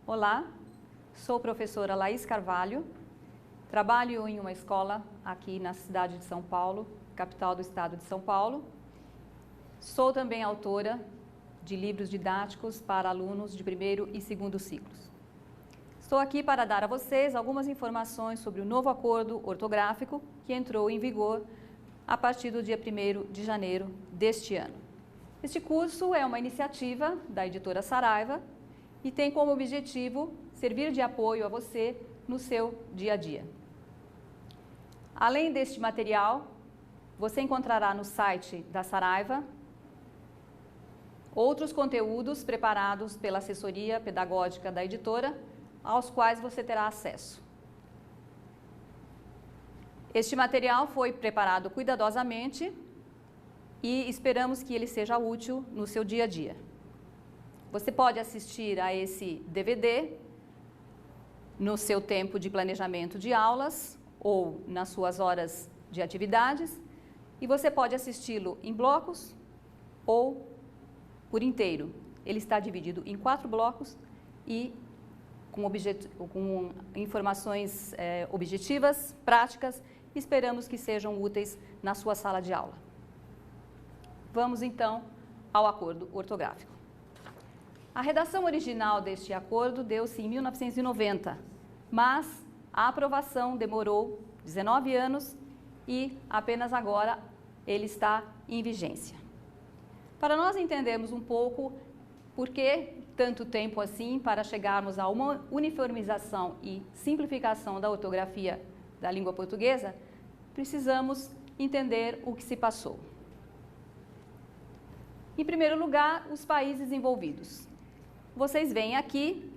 Olá, sou professora Laís Carvalho, trabalho em uma escola aqui na cidade de São Paulo, capital do estado de São Paulo. Sou também autora de livros didáticos para alunos de primeiro e segundo ciclos. Estou aqui para dar a vocês algumas informações sobre o novo acordo ortográfico que entrou em vigor a partir do dia 1º de janeiro deste ano. Este curso é uma iniciativa da editora Saraiva e tem como objetivo servir de apoio a você no seu dia a dia. Além deste material, você encontrará no site da Saraiva outros conteúdos preparados pela assessoria pedagógica da editora, aos quais você terá acesso. Este material foi preparado cuidadosamente e esperamos que ele seja útil no seu dia a dia. Você pode assistir a esse DVD no seu tempo de planejamento de aulas ou nas suas horas de atividades, e você pode assisti-lo em blocos ou por inteiro. Ele está dividido em 4 blocos e com informações objetivas, práticas, e esperamos que sejam úteis na sua sala de aula. Vamos então ao acordo ortográfico. A redação original deste acordo deu-se em 1990, mas a aprovação demorou 19 anos e apenas agora ele está em vigência. Para nós entendermos um pouco por que tanto tempo assim para chegarmos a uma uniformização e simplificação da ortografia da língua portuguesa, precisamos entender o que se passou. Em primeiro lugar, os países envolvidos. Vocês veem aqui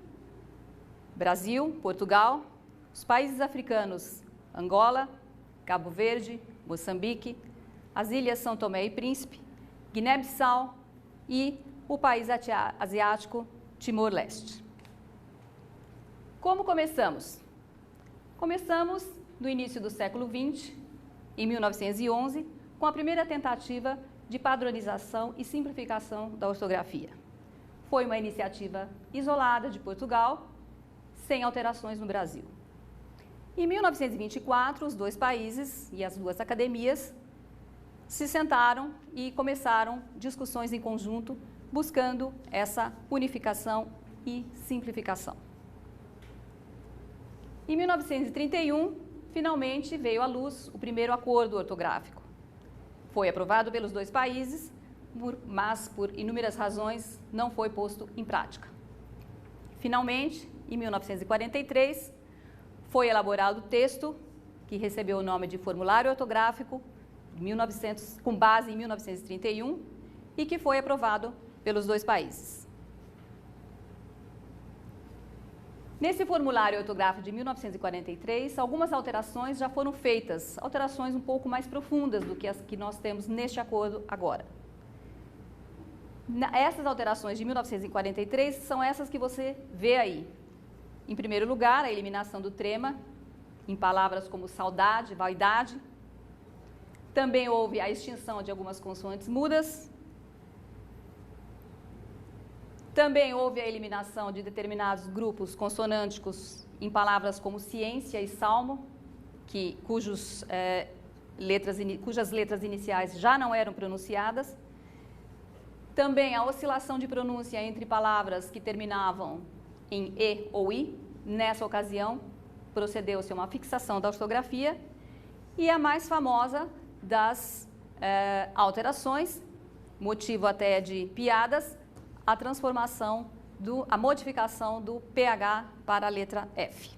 Brasil, Portugal, os países africanos Angola, Cabo Verde, Moçambique, as ilhas São Tomé e Príncipe, Guiné-Bissau e o país asiático Timor-Leste. Como começamos? Começamos no início do século XX, em 1911, com a primeira tentativa de padronização e simplificação da ortografia. Foi uma iniciativa isolada de Portugal, sem alterações no Brasil. Em 1924, os dois países e as duas academias se sentaram e começaram discussões em conjunto, buscando essa unificação e simplificação. Em 1931, finalmente veio à luz o primeiro acordo ortográfico. Foi aprovado pelos dois países, mas por inúmeras razões não foi posto em prática. Finalmente, em 1943, foi elaborado o texto que recebeu o nome de Formulário Ortográfico, com base em 1931, e que foi aprovado pelos dois países. Nesse formulário ortográfico de 1943, algumas alterações já foram feitas, alterações um pouco mais profundas do que as que nós temos neste acordo agora. Essas alterações de 1943 são essas que você vê aí. Em primeiro lugar, a eliminação do trema em palavras como saudade, vaidade. Também houve a extinção de algumas consoantes mudas. Também houve a eliminação de determinados grupos consonânticos em palavras como ciência e salmo, cujas letras iniciais já não eram pronunciadas. Também a oscilação de pronúncia entre palavras que terminavam em e ou i. Nessa ocasião, procedeu-se a uma fixação da ortografia. E a mais famosa das alterações, motivo até de piadas, a modificação do PH para a letra F.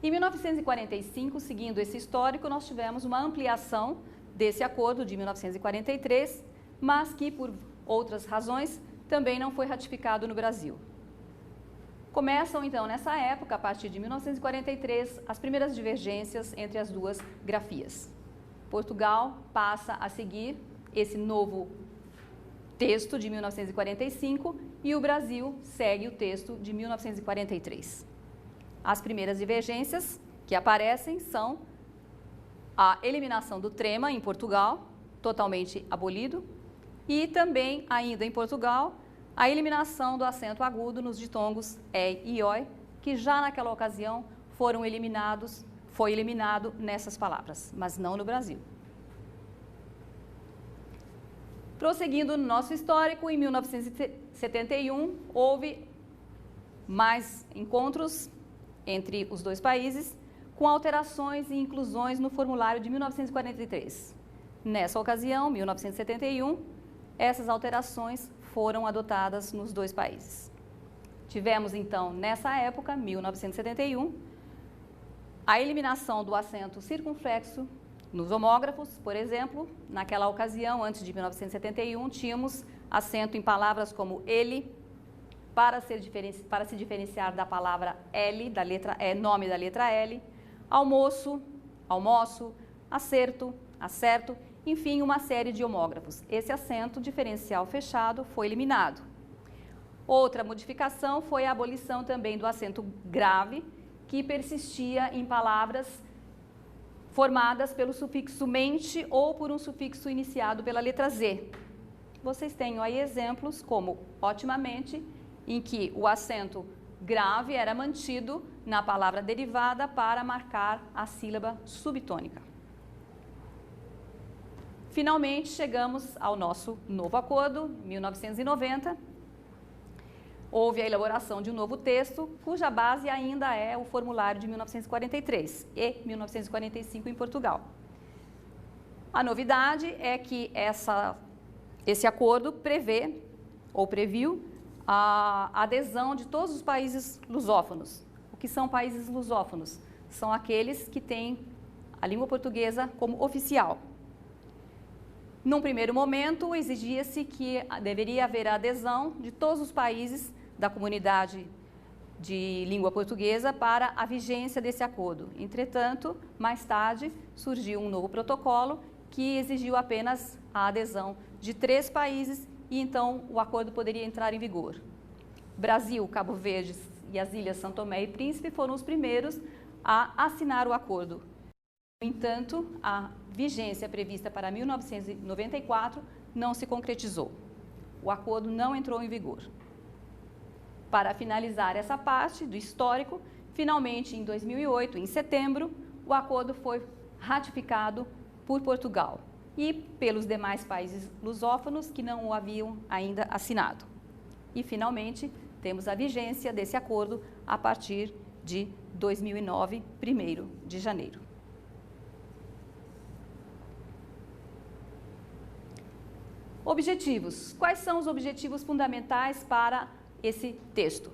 Em 1945, seguindo esse histórico, nós tivemos uma ampliação desse acordo de 1943, mas que, por outras razões, também não foi ratificado no Brasil. Começam, então, nessa época, a partir de 1943, as primeiras divergências entre as duas grafias. Portugal passa a seguir esse novo texto de 1945 e o Brasil segue o texto de 1943. As primeiras divergências que aparecem são a eliminação do trema em Portugal, totalmente abolido, e também, ainda em Portugal, a eliminação do acento agudo nos ditongos E e OI, que já naquela ocasião foi eliminado nessas palavras, mas não no Brasil. Prosseguindo no nosso histórico, em 1971 houve mais encontros entre os dois países, com alterações e inclusões no formulário de 1943. Nessa ocasião, 1971, essas alterações foram adotadas nos dois países. Tivemos, então, nessa época, 1971, a eliminação do acento circunflexo nos homógrafos, por exemplo. Naquela ocasião, antes de 1971, tínhamos acento em palavras como ele, para se diferenciar da palavra L, da letra E, nome da letra L, almoço, almoço, acerto, acerto, enfim, uma série de homógrafos. Esse acento diferencial fechado foi eliminado. Outra modificação foi a abolição também do acento grave, que persistia em palavras formadas pelo sufixo mente ou por um sufixo iniciado pela letra Z. Vocês têm aí exemplos como otimamente, em que o acento grave era mantido na palavra derivada para marcar a sílaba subtônica. Finalmente, chegamos ao nosso novo acordo, 1990. Houve a elaboração de um novo texto, cuja base ainda é o formulário de 1943 e 1945 em Portugal. A novidade é que esse acordo previu a adesão de todos os países lusófonos. O que são países lusófonos? São aqueles que têm a língua portuguesa como oficial. Num primeiro momento, exigia-se que deveria haver a adesão de todos os países da comunidade de língua portuguesa para a vigência desse acordo. Entretanto, mais tarde, surgiu um novo protocolo que exigiu apenas a adesão de 3 países e então o acordo poderia entrar em vigor. Brasil, Cabo Verde e as Ilhas São Tomé e Príncipe foram os primeiros a assinar o acordo. No entanto, a vigência prevista para 1994 não se concretizou. O acordo não entrou em vigor. Para finalizar essa parte do histórico, finalmente em 2008, em setembro, o acordo foi ratificado por Portugal e pelos demais países lusófonos que não o haviam ainda assinado. E finalmente temos a vigência desse acordo a partir de 2009, 1º de janeiro. Objetivos. Quais são os objetivos fundamentais para esse texto?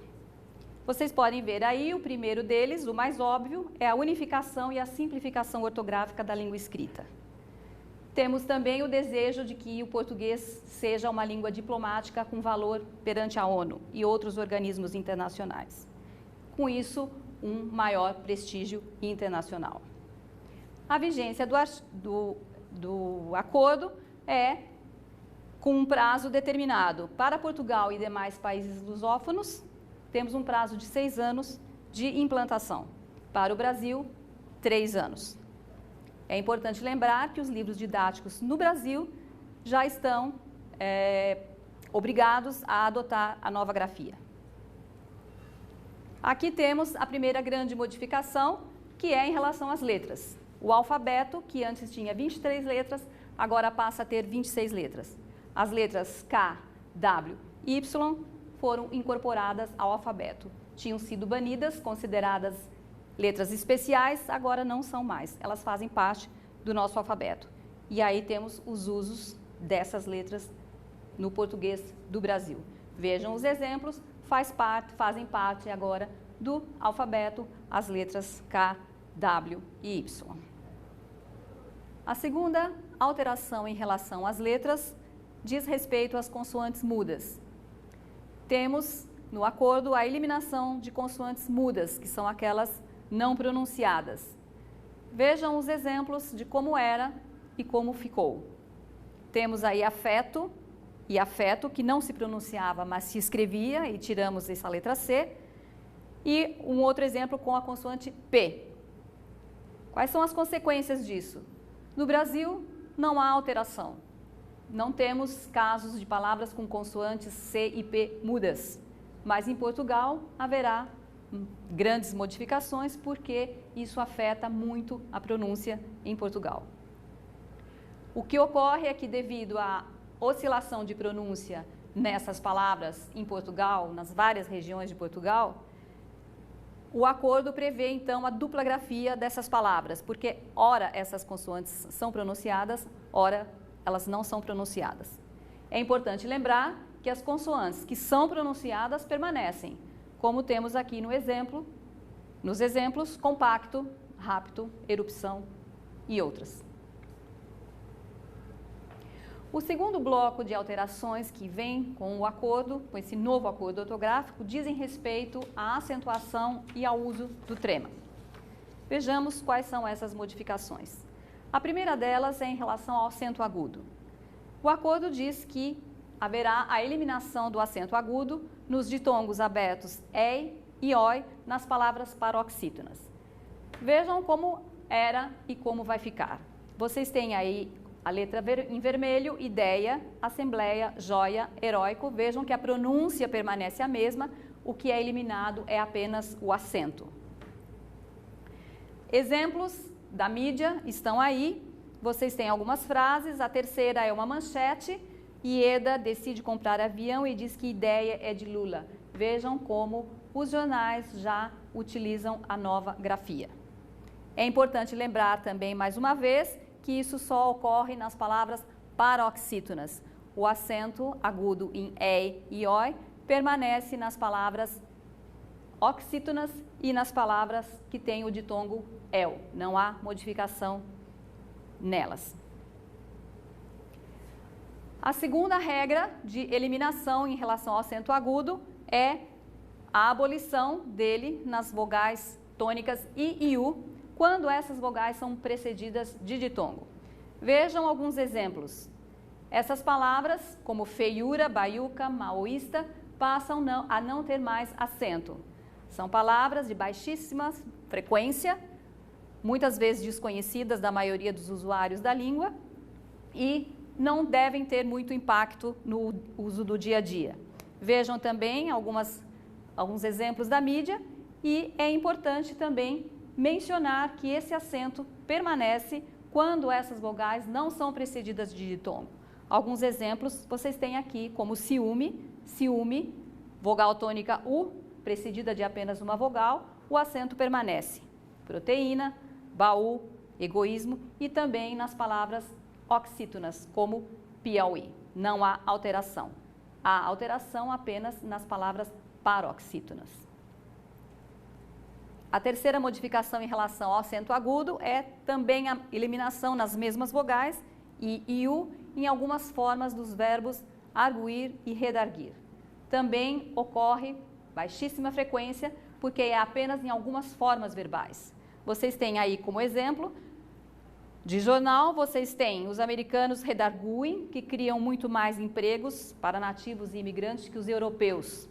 Vocês podem ver aí, o primeiro deles, o mais óbvio, é a unificação e a simplificação ortográfica da língua escrita. Temos também o desejo de que o português seja uma língua diplomática com valor perante a ONU e outros organismos internacionais. Com isso, um maior prestígio internacional. A vigência do acordo é com um prazo determinado. Para Portugal e demais países lusófonos, temos um prazo de 6 anos de implantação. Para o Brasil, 3 anos. É importante lembrar que os livros didáticos no Brasil já estão obrigados a adotar a nova grafia. Aqui temos a primeira grande modificação, que é em relação às letras. O alfabeto, que antes tinha 23 letras, agora passa a ter 26 letras. As letras K, W e Y foram incorporadas ao alfabeto. Tinham sido banidas, consideradas letras especiais, agora não são mais. Elas fazem parte do nosso alfabeto. E aí temos os usos dessas letras no português do Brasil. Vejam os exemplos, fazem parte agora do alfabeto as letras K, W e Y. A segunda alteração em relação às letras diz respeito às consoantes mudas. Temos no acordo a eliminação de consoantes mudas, que são aquelas não pronunciadas. Vejam os exemplos de como era e como ficou. Temos aí afeto e afeto, que não se pronunciava, mas se escrevia, e tiramos essa letra C. E um outro exemplo com a consoante P. Quais são as consequências disso? No Brasil, não há alteração. não temos casos de palavras com consoantes C e P mudas, mas em Portugal haverá grandes modificações porque isso afeta muito a pronúncia em Portugal. O que ocorre é que, devido à oscilação de pronúncia nessas palavras em Portugal, nas várias regiões de Portugal, o acordo prevê, então, a dupla grafia dessas palavras, porque, ora, essas consoantes são pronunciadas, ora, elas não são pronunciadas. É importante lembrar que as consoantes que são pronunciadas permanecem, como temos aqui no exemplo, nos exemplos compacto, rápido, erupção e outras. O segundo bloco de alterações que vem com o acordo, com esse novo acordo ortográfico, dizem respeito à acentuação e ao uso do trema. Vejamos quais são essas modificações. A primeira delas é em relação ao acento agudo. O acordo diz que haverá a eliminação do acento agudo nos ditongos abertos EI e OI nas palavras paroxítonas. Vejam como era e como vai ficar. Vocês têm aí a letra em vermelho, ideia, assembleia, joia, heróico. Vejam que a pronúncia permanece a mesma, o que é eliminado é apenas o acento. Exemplos da mídia estão aí. Vocês têm algumas frases. A terceira é uma manchete. Ieda decide comprar avião e diz que ideia é de Lula. Vejam como os jornais já utilizam a nova grafia. É importante lembrar também, mais uma vez, que isso só ocorre nas palavras paroxítonas. O acento agudo em EI e OI permanece nas palavras oxítonas e nas palavras que têm o ditongo EL. Não há modificação nelas. A segunda regra de eliminação em relação ao acento agudo é a abolição dele nas vogais tônicas I e U, quando essas vogais são precedidas de ditongo. Vejam alguns exemplos. Essas palavras, como feiura, baiuca, maoísta, passam a não ter mais acento. São palavras de baixíssima frequência, muitas vezes desconhecidas da maioria dos usuários da língua e não devem ter muito impacto no uso do dia a dia. Vejam também alguns exemplos da mídia e é importante também mencionar que esse acento permanece quando essas vogais não são precedidas de ditongo. Alguns exemplos vocês têm aqui, como ciúme, ciúme, vogal tônica U, precedida de apenas uma vogal, o acento permanece. Proteína, baú, egoísmo e também nas palavras oxítonas, como Piauí. Não há alteração. Há alteração apenas nas palavras paroxítonas. A terceira modificação em relação ao acento agudo é também a eliminação nas mesmas vogais I e U em algumas formas dos verbos arguir e redarguir. Também ocorre baixíssima frequência porque é apenas em algumas formas verbais. Vocês têm aí como exemplo de jornal, vocês têm os americanos redarguem, que criam muito mais empregos para nativos e imigrantes que os europeus.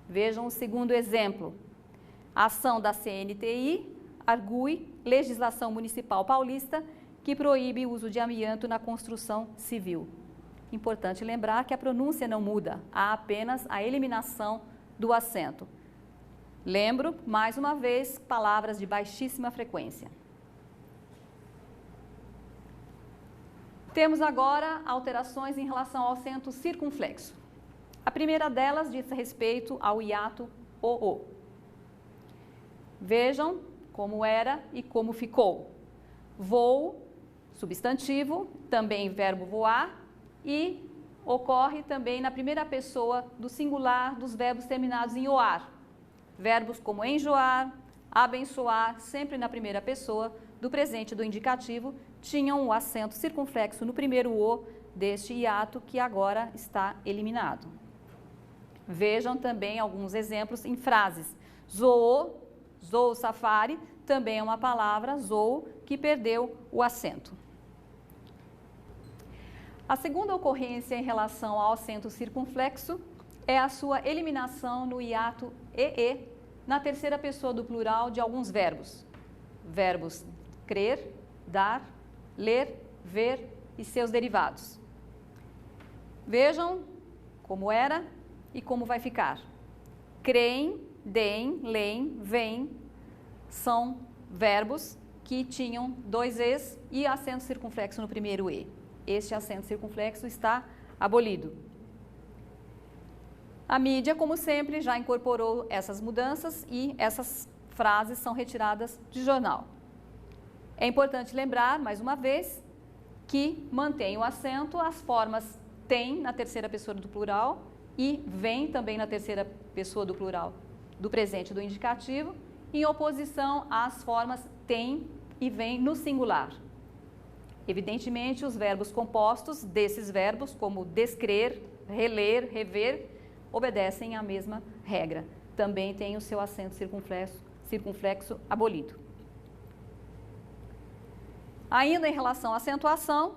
Vejam o segundo exemplo. A ação da CNTI argui legislação municipal paulista que proíbe o uso de amianto na construção civil. Importante lembrar que a pronúncia não muda, há apenas a eliminação do acento. Lembro, mais uma vez, palavras de baixíssima frequência. Temos agora alterações em relação ao acento circunflexo. A primeira delas diz respeito ao hiato OO. Vejam como era e como ficou. Voo, substantivo, também verbo voar, e ocorre também na primeira pessoa do singular dos verbos terminados em oar. Verbos como enjoar, abençoar, sempre na primeira pessoa do presente do indicativo, tinham o acento circunflexo no primeiro O deste hiato que agora está eliminado. Vejam também alguns exemplos em frases. Zoou, zoou safari, também é uma palavra, zoou, que perdeu o acento. A segunda ocorrência em relação ao acento circunflexo é a sua eliminação no hiato EE, na terceira pessoa do plural de alguns verbos. Verbos crer, dar, ler, ver e seus derivados. Vejam como era e como vai ficar. Creem, deem, leem, vêm são verbos que tinham dois Es e acento circunflexo no primeiro E. Este acento circunflexo está abolido. A mídia, como sempre, já incorporou essas mudanças e essas frases são retiradas de jornal. É importante lembrar, mais uma vez, que mantém o acento as formas tem na terceira pessoa do plural e vem também na terceira pessoa do plural do presente do indicativo, em oposição às formas tem e vem no singular. Evidentemente, os verbos compostos desses verbos, como descrer, reler, rever, obedecem à mesma regra. Também tem o seu acento circunflexo abolido. Ainda em relação à acentuação,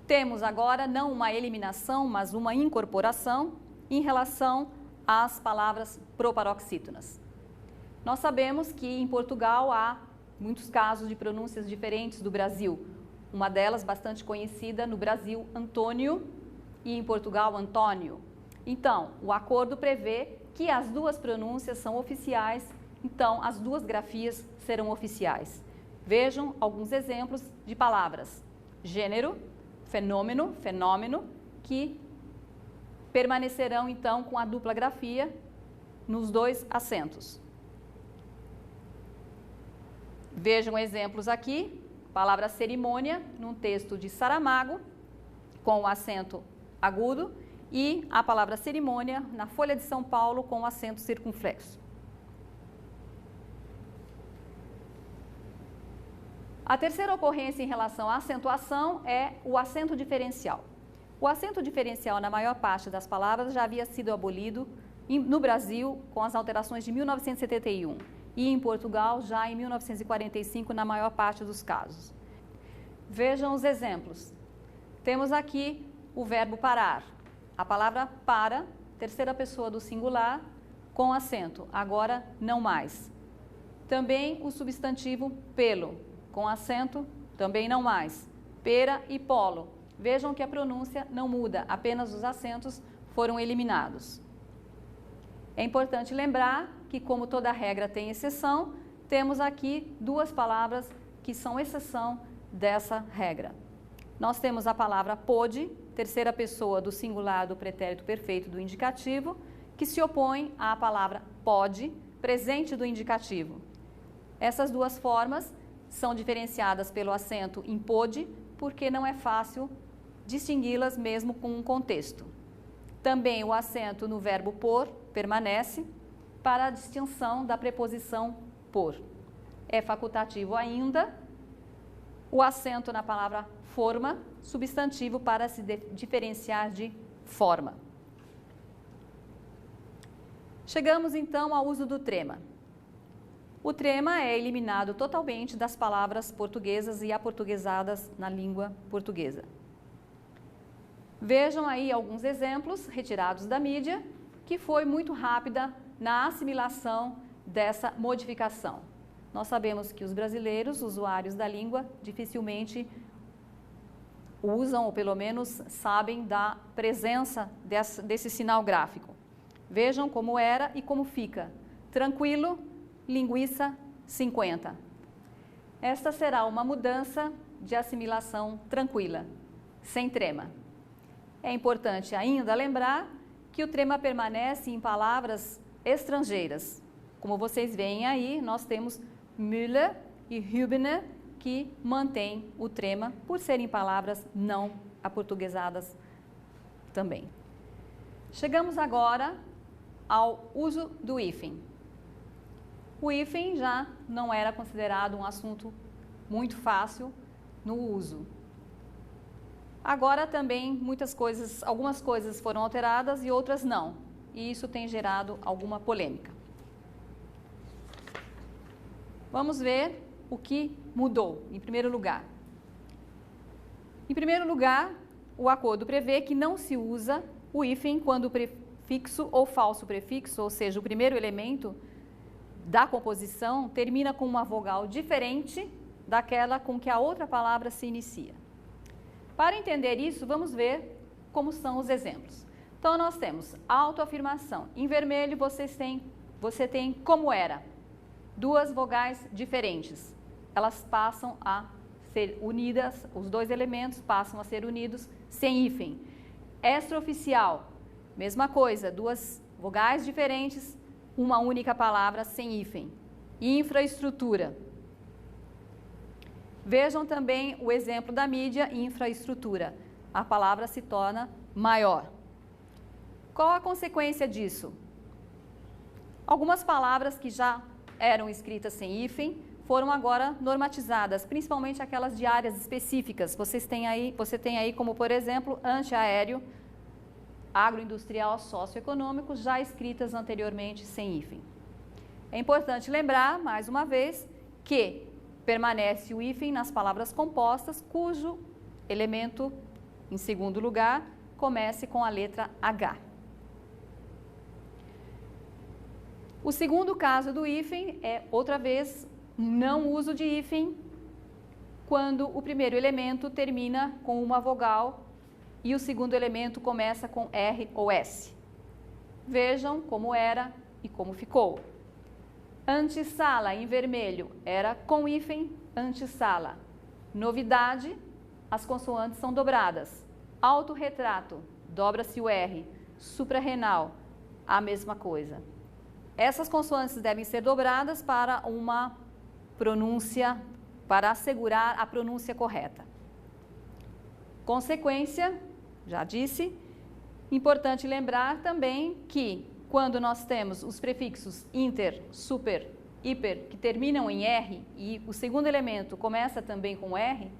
temos agora não uma eliminação, mas uma incorporação em relação às palavras proparoxítonas. Nós sabemos que em Portugal há muitos casos de pronúncias diferentes do Brasil. Uma delas, bastante conhecida no Brasil, Antônio, e em Portugal, Antônio. Então, o acordo prevê que as duas pronúncias são oficiais, então as duas grafias serão oficiais. Vejam alguns exemplos de palavras. Gênero, fenômeno, fenômeno, que permanecerão então com a dupla grafia nos dois acentos. Vejam exemplos aqui. Palavra cerimônia, num texto de Saramago, com o acento agudo, e a palavra cerimônia na Folha de São Paulo com o acento circunflexo. A terceira ocorrência em relação à acentuação é o acento diferencial. O acento diferencial na maior parte das palavras já havia sido abolido no Brasil com as alterações de 1971 e em Portugal já em 1945 na maior parte dos casos. Vejam os exemplos. Temos aqui o verbo parar. A palavra para, terceira pessoa do singular, com acento, agora não mais. Também o substantivo pelo, com acento, também não mais. Pera e polo. Vejam que a pronúncia não muda, apenas os acentos foram eliminados. É importante lembrar que, como toda regra tem exceção, temos aqui duas palavras que são exceção dessa regra. Nós temos a palavra pôde, terceira pessoa do singular do pretérito perfeito do indicativo, que se opõe à palavra pode, presente do indicativo. Essas duas formas são diferenciadas pelo acento em pôde, porque não é fácil distingui-las mesmo com um contexto. Também o acento no verbo por permanece para a distinção da preposição por. É facultativo ainda o acento na palavra forma, substantivo para se diferenciar de forma. Chegamos então ao uso do trema. O trema é eliminado totalmente das palavras portuguesas e aportuguesadas na língua portuguesa. Vejam aí alguns exemplos retirados da mídia, que foi muito rápida na assimilação dessa modificação. Nós sabemos que os brasileiros, usuários da língua, dificilmente usam, ou pelo menos sabem da presença desse sinal gráfico. Vejam como era e como fica. Tranquilo, linguiça, 50. Esta será uma mudança de assimilação tranquila, sem trema. É importante ainda lembrar que o trema permanece em palavras estrangeiras. Como vocês veem aí, nós temos Müller e Hübner, que mantêm o trema por serem palavras não aportuguesadas também. Chegamos agora ao uso do hífen. O hífen já não era considerado um assunto muito fácil no uso. Agora também algumas coisas foram alteradas e outras não, e isso tem gerado alguma polêmica. Vamos ver o que mudou, em primeiro lugar. Em primeiro lugar, o acordo prevê que não se usa o hífen quando o prefixo ou falso prefixo, ou seja, o primeiro elemento da composição, termina com uma vogal diferente daquela com que a outra palavra se inicia. Para entender isso, vamos ver como são os exemplos. Então, nós temos autoafirmação. Em vermelho, você tem como era. Duas vogais diferentes. Elas passam a ser unidas, os dois elementos passam a ser unidos sem hífen. Extraoficial, mesma coisa, duas vogais diferentes, uma única palavra sem hífen. Infraestrutura. Vejam também o exemplo da mídia, infraestrutura. A palavra se torna maior. Qual a consequência disso? Algumas palavras que já eram escritas sem hífen foram agora normatizadas, principalmente aquelas de áreas específicas. Você tem aí como, por exemplo, antiaéreo, agroindustrial, socioeconômico, já escritas anteriormente sem hífen. É importante lembrar, mais uma vez, que permanece o hífen nas palavras compostas, cujo elemento, em segundo lugar, comece com a letra H. O segundo caso do hífen é, outra vez, não uso de hífen quando o primeiro elemento termina com uma vogal e o segundo elemento começa com R ou S. Vejam como era e como ficou. Antessala, em vermelho, era com hífen, antessala. Novidade, as consoantes são dobradas. Autorretrato, dobra-se o R. Suprarrenal, a mesma coisa. Essas consoantes devem ser dobradas para uma pronúncia, para assegurar a pronúncia correta. Consequência, já disse, importante lembrar também que quando nós temos os prefixos inter, super, hiper, que terminam em R e o segundo elemento começa também com R,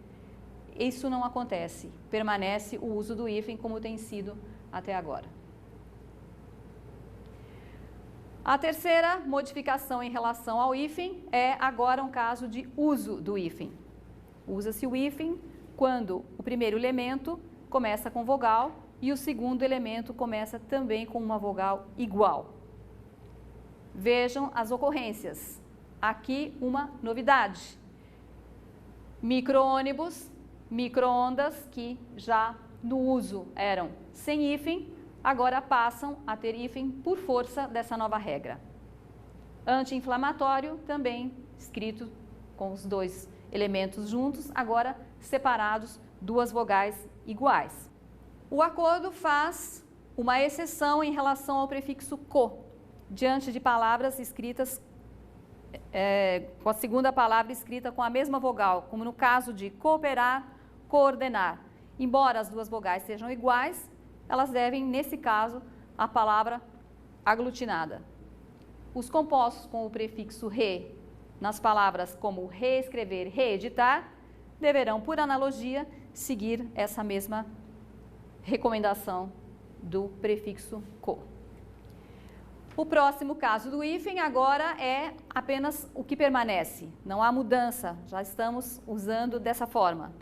isso não acontece, permanece o uso do hífen como tem sido até agora. A terceira modificação em relação ao hífen é agora um caso de uso do hífen. Usa-se o hífen quando o primeiro elemento começa com vogal e o segundo elemento começa também com uma vogal igual. Vejam as ocorrências. Aqui uma novidade. Micro-ônibus, micro-ondas, que já no uso eram sem hífen, agora passam a ter hífen por força dessa nova regra. Anti-inflamatório, também escrito com os dois elementos juntos, agora separados, duas vogais iguais. O acordo faz uma exceção em relação ao prefixo co, diante de palavras escritas com a segunda palavra escrita com a mesma vogal, como no caso de cooperar, coordenar. Embora as duas vogais sejam iguais, elas devem, nesse caso, a palavra aglutinada. Os compostos com o prefixo re, nas palavras como reescrever, reeditar, deverão, por analogia, seguir essa mesma recomendação do prefixo co. O próximo caso do hífen agora é apenas o que permanece, não há mudança, já estamos usando dessa forma.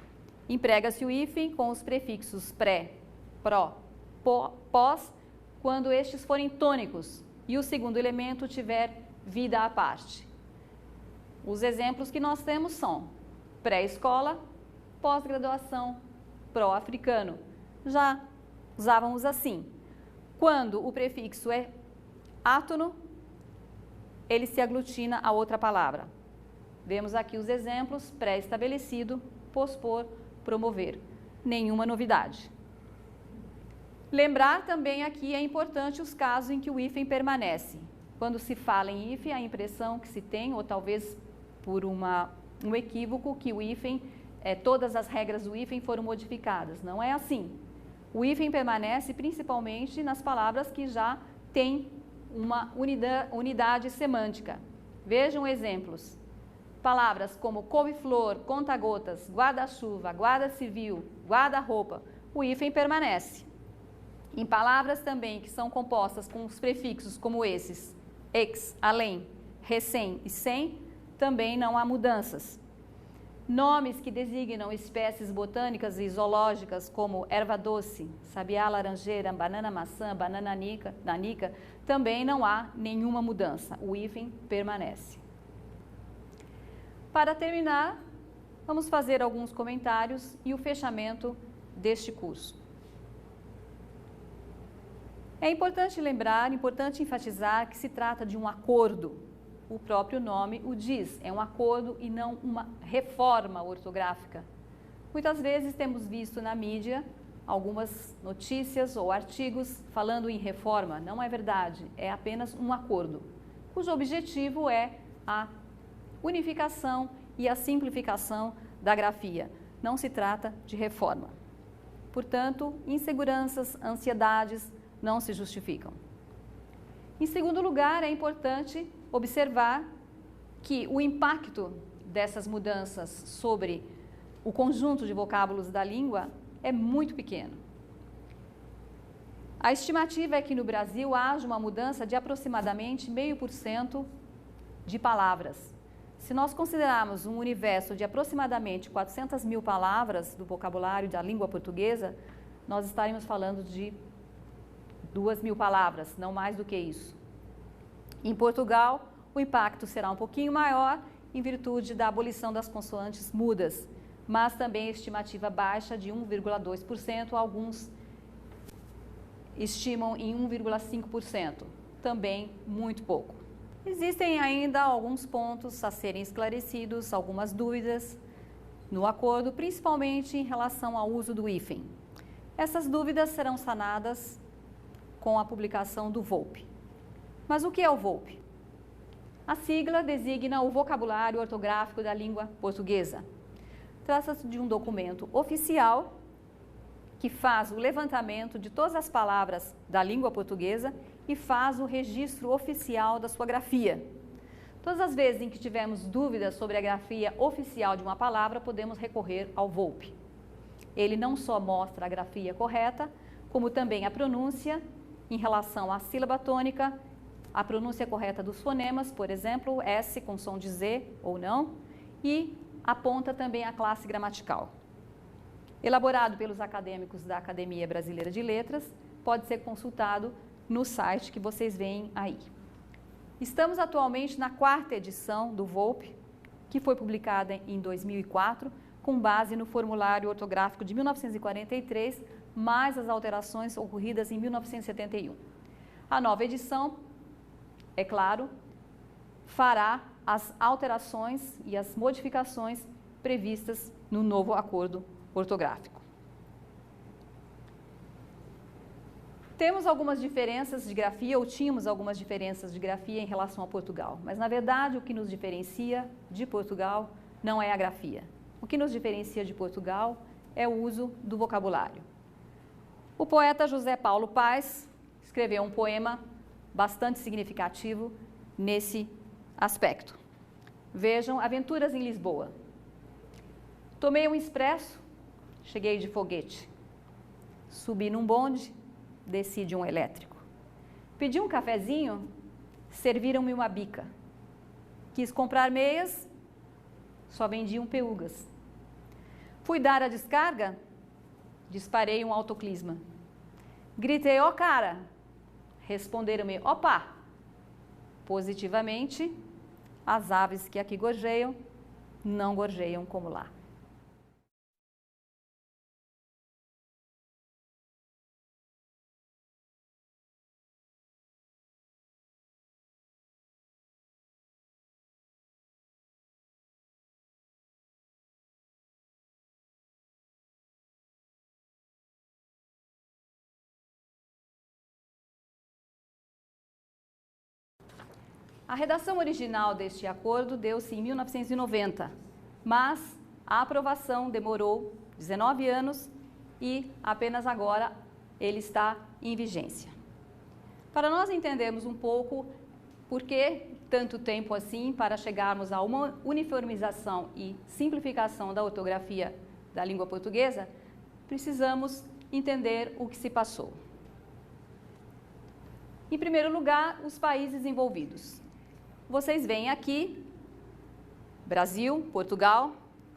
Emprega-se o hífen com os prefixos pré, pró, pós, quando estes forem tônicos e o segundo elemento tiver vida à parte. Os exemplos que nós temos são pré-escola, pós-graduação, pró-africano. Já usávamos assim. Quando o prefixo é átono, ele se aglutina a outra palavra. Vemos aqui os exemplos: pré-estabelecido, pospor, promover. Nenhuma novidade. Lembrar também aqui é importante os casos em que o hífen permanece. Quando se fala em hífen, a impressão que se tem, ou talvez por um equívoco, que o hífen, todas as regras do hífen foram modificadas. Não é assim. O hífen permanece principalmente nas palavras que já têm uma unidade semântica. Vejam exemplos. Palavras como couve-flor, conta-gotas, guarda-chuva, guarda civil, guarda-roupa. O hífen permanece. Em palavras também que são compostas com os prefixos como esses, ex, além, recém e sem, também não há mudanças. Nomes que designam espécies botânicas e zoológicas como erva doce, sabiá laranjeira, banana maçã, banana nanica, também não há nenhuma mudança. O hífen permanece. Para terminar, vamos fazer alguns comentários e o fechamento deste curso. É importante lembrar, importante enfatizar que se trata de um acordo. O próprio nome o diz, é um acordo e não uma reforma ortográfica. Muitas vezes temos visto na mídia algumas notícias ou artigos falando em reforma. Não é verdade, é apenas um acordo, cujo objetivo é a unificação e a simplificação da grafia. Não se trata de reforma. Portanto, inseguranças, ansiedades não se justificam. Em segundo lugar, é importante observar que o impacto dessas mudanças sobre o conjunto de vocábulos da língua é muito pequeno. A estimativa é que no Brasil haja uma mudança de aproximadamente 0,5% de palavras. Se nós considerarmos um universo de aproximadamente 400 mil palavras do vocabulário da língua portuguesa, nós estaríamos falando de 2.000 palavras, não mais do que isso. Em Portugal, o impacto será um pouquinho maior em virtude da abolição das consoantes mudas, mas também estimativa baixa de 1,2%, alguns estimam em 1,5%, também muito pouco. Existem ainda alguns pontos a serem esclarecidos, algumas dúvidas no acordo, principalmente em relação ao uso do hífen. Essas dúvidas serão sanadas com a publicação do VOLP. Mas o que é o VOLP? A sigla designa o vocabulário ortográfico da língua portuguesa. Trata-se de um documento oficial que faz o levantamento de todas as palavras da língua portuguesa e faz o registro oficial da sua grafia. Todas as vezes em que tivermos dúvidas sobre a grafia oficial de uma palavra, podemos recorrer ao VOLP. Ele não só mostra a grafia correta, como também a pronúncia em relação à sílaba tônica, a pronúncia correta dos fonemas, por exemplo, S com som de Z ou não, e aponta também a classe gramatical. Elaborado pelos acadêmicos da Academia Brasileira de Letras, pode ser consultado no site que vocês veem aí. Estamos atualmente na 4ª edição do VOLP, que foi publicada em 2004, com base no formulário ortográfico de 1943, mais as alterações ocorridas em 1971. A nova edição, é claro, fará as alterações e as modificações previstas no novo acordo ortográfico. Temos algumas diferenças de grafia, ou tínhamos algumas diferenças de grafia em relação a Portugal, mas na verdade o que nos diferencia de Portugal não é a grafia. O que nos diferencia de Portugal é o uso do vocabulário. O poeta José Paulo Paes escreveu um poema bastante significativo nesse aspecto. Vejam, Aventuras em Lisboa. Tomei um expresso, cheguei de foguete. Subi num bonde, desci de um elétrico. Pedi um cafezinho, serviram-me uma bica. Quis comprar meias, só vendiam peúgas. Fui dar a descarga, disparei um autoclisma. Gritei, ó cara! Responderam-me, opa! Positivamente, as aves que aqui gorjeiam, não gorjeiam como lá. A redação original deste acordo deu-se em 1990, mas a aprovação demorou 19 anos e apenas agora ele está em vigência. Para nós entendermos um pouco por que tanto tempo assim para chegarmos a uma uniformização e simplificação da ortografia da língua portuguesa, precisamos entender o que se passou. Em primeiro lugar, os países envolvidos. Vocês veem aqui, Brasil, Portugal,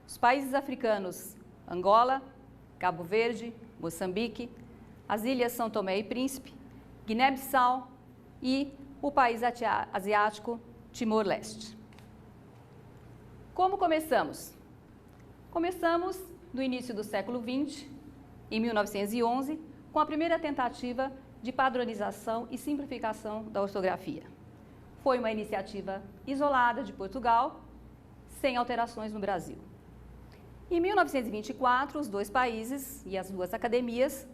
os países africanos, Angola, Cabo Verde, Moçambique, as ilhas São Tomé e Príncipe, Guiné-Bissau e o país asiático Timor-Leste. Como começamos? Começamos no início do século XX, em 1911, com a primeira tentativa de padronização e simplificação da ortografia. Foi uma iniciativa isolada de Portugal, sem alterações no Brasil. Em 1924, os dois países e as duas academias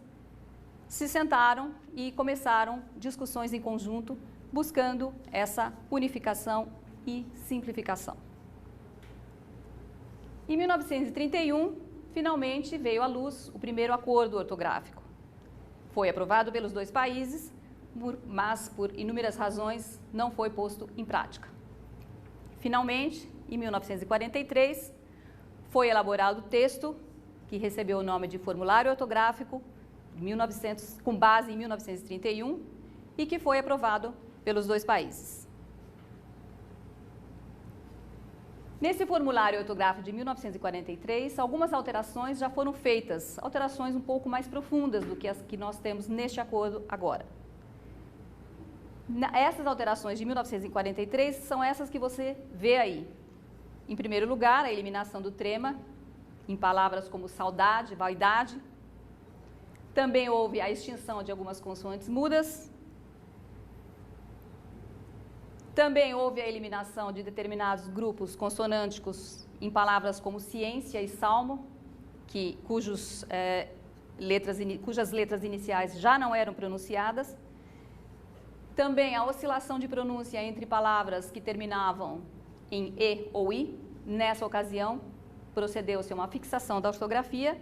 se sentaram e começaram discussões em conjunto, buscando essa unificação e simplificação. Em 1931, finalmente veio à luz o primeiro acordo ortográfico. Foi aprovado pelos dois países, mas por inúmeras razões não foi posto em prática. Finalmente, em 1943, foi elaborado o texto que recebeu o nome de Formulário Ortográfico, com base em 1931, e que foi aprovado pelos dois países. Nesse formulário ortográfico de 1943, algumas alterações já foram feitas, alterações um pouco mais profundas do que as que nós temos neste acordo agora. Essas alterações de 1943 são essas que você vê aí. Em primeiro lugar, a eliminação do trema em palavras como saudade, vaidade. Também houve a extinção de algumas consoantes mudas. Também houve a eliminação de determinados grupos consonânticos em palavras como ciência e salmo, cujas letras iniciais já não eram pronunciadas. Também a oscilação de pronúncia entre palavras que terminavam em E ou I. Nessa ocasião, procedeu-se a uma fixação da ortografia.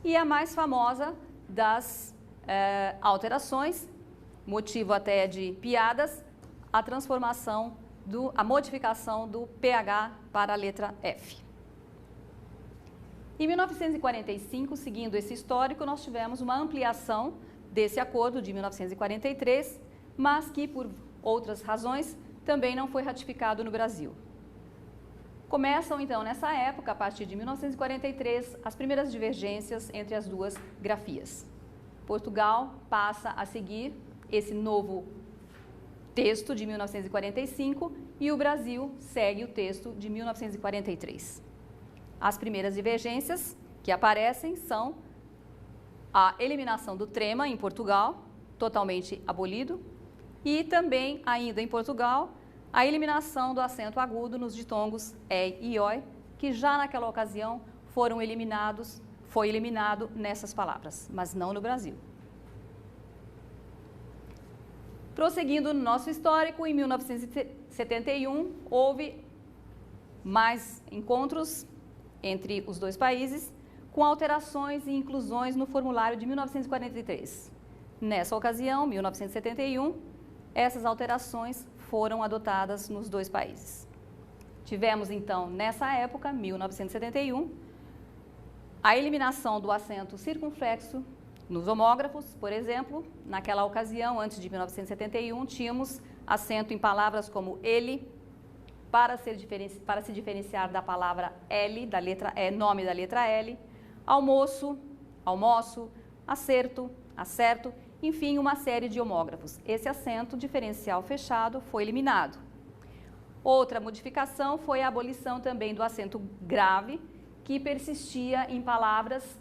E a mais famosa das alterações, motivo até de piadas, a modificação do PH para a letra F. Em 1945, seguindo esse histórico, nós tivemos uma ampliação desse acordo de 1943, mas que, por outras razões, também não foi ratificado no Brasil. Começam, então, nessa época, a partir de 1943, as primeiras divergências entre as duas grafias. Portugal passa a seguir esse novo texto de 1945 e o Brasil segue o texto de 1943. As primeiras divergências que aparecem são a eliminação do trema em Portugal, totalmente abolido, e também, ainda em Portugal, a eliminação do acento agudo nos ditongos E e OI, que já naquela ocasião foi eliminado nessas palavras, mas não no Brasil. Prosseguindo no nosso histórico, em 1971, houve mais encontros entre os dois países, com alterações e inclusões no formulário de 1943. Nessa ocasião, 1971, essas alterações foram adotadas nos dois países. Tivemos, então, nessa época, 1971, a eliminação do acento circunflexo nos homógrafos, por exemplo. Naquela ocasião, antes de 1971, tínhamos acento em palavras como ele, para se diferenciar da palavra L, da letra E, nome da letra L, almoço, almoço, acerto, acerto, enfim, uma série de homógrafos. Esse acento diferencial fechado foi eliminado. Outra modificação foi a abolição também do acento grave, que persistia em palavras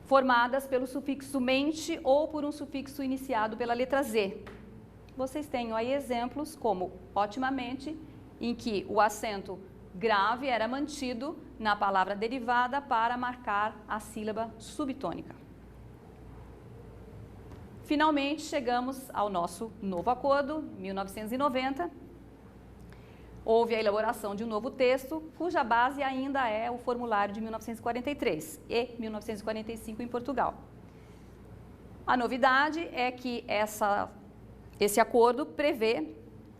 formadas pelo sufixo mente ou por um sufixo iniciado pela letra Z. Vocês têm aí exemplos como otimamente, em que o acento grave era mantido na palavra derivada para marcar a sílaba subtônica. Finalmente, chegamos ao nosso novo acordo, 1990. Houve a elaboração de um novo texto, cuja base ainda é o formulário de 1943 e 1945 em Portugal. A novidade é que esse acordo prevê,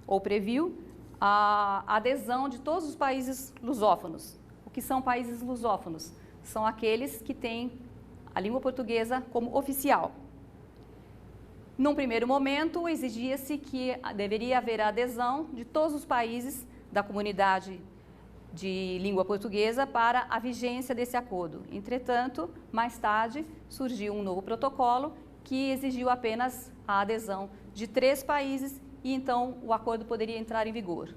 ou previu, a adesão de todos os países lusófonos. O que são países lusófonos? São aqueles que têm a língua portuguesa como oficial. Num primeiro momento, exigia-se que deveria haver a adesão de todos os países da comunidade de língua portuguesa para a vigência desse acordo. Entretanto, mais tarde, surgiu um novo protocolo que exigiu apenas a adesão de 3 países e então o acordo poderia entrar em vigor.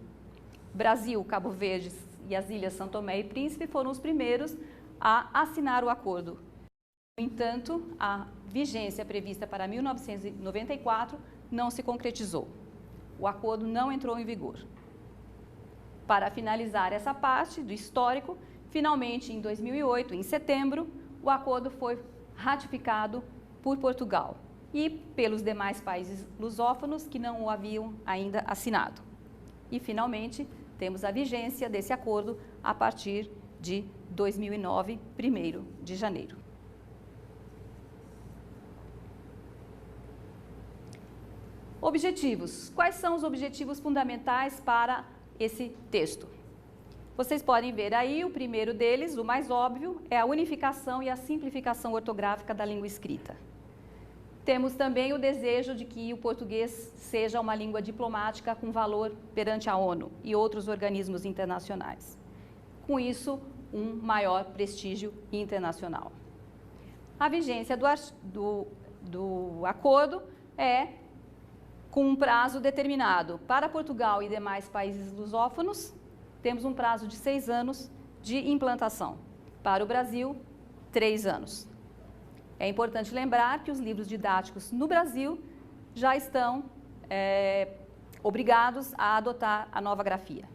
Brasil, Cabo Verde e as Ilhas São Tomé e Príncipe foram os primeiros a assinar o acordo. No entanto, a vigência prevista para 1994 não se concretizou. O acordo não entrou em vigor. Para finalizar essa parte do histórico, finalmente, em 2008, em setembro, o acordo foi ratificado por Portugal e pelos demais países lusófonos que não o haviam ainda assinado. E, finalmente, temos a vigência desse acordo a partir de 2009, 1º de janeiro. Objetivos. Quais são os objetivos fundamentais para esse texto? Vocês podem ver aí, o primeiro deles, o mais óbvio, é a unificação e a simplificação ortográfica da língua escrita. Temos também o desejo de que o português seja uma língua diplomática com valor perante a ONU e outros organismos internacionais. Com isso, um maior prestígio internacional. A vigência do acordo é com um prazo determinado. Para Portugal e demais países lusófonos, temos um prazo de 6 anos de implantação. Para o Brasil, 3 anos. É importante lembrar que os livros didáticos no Brasil já estão obrigados a adotar a nova grafia.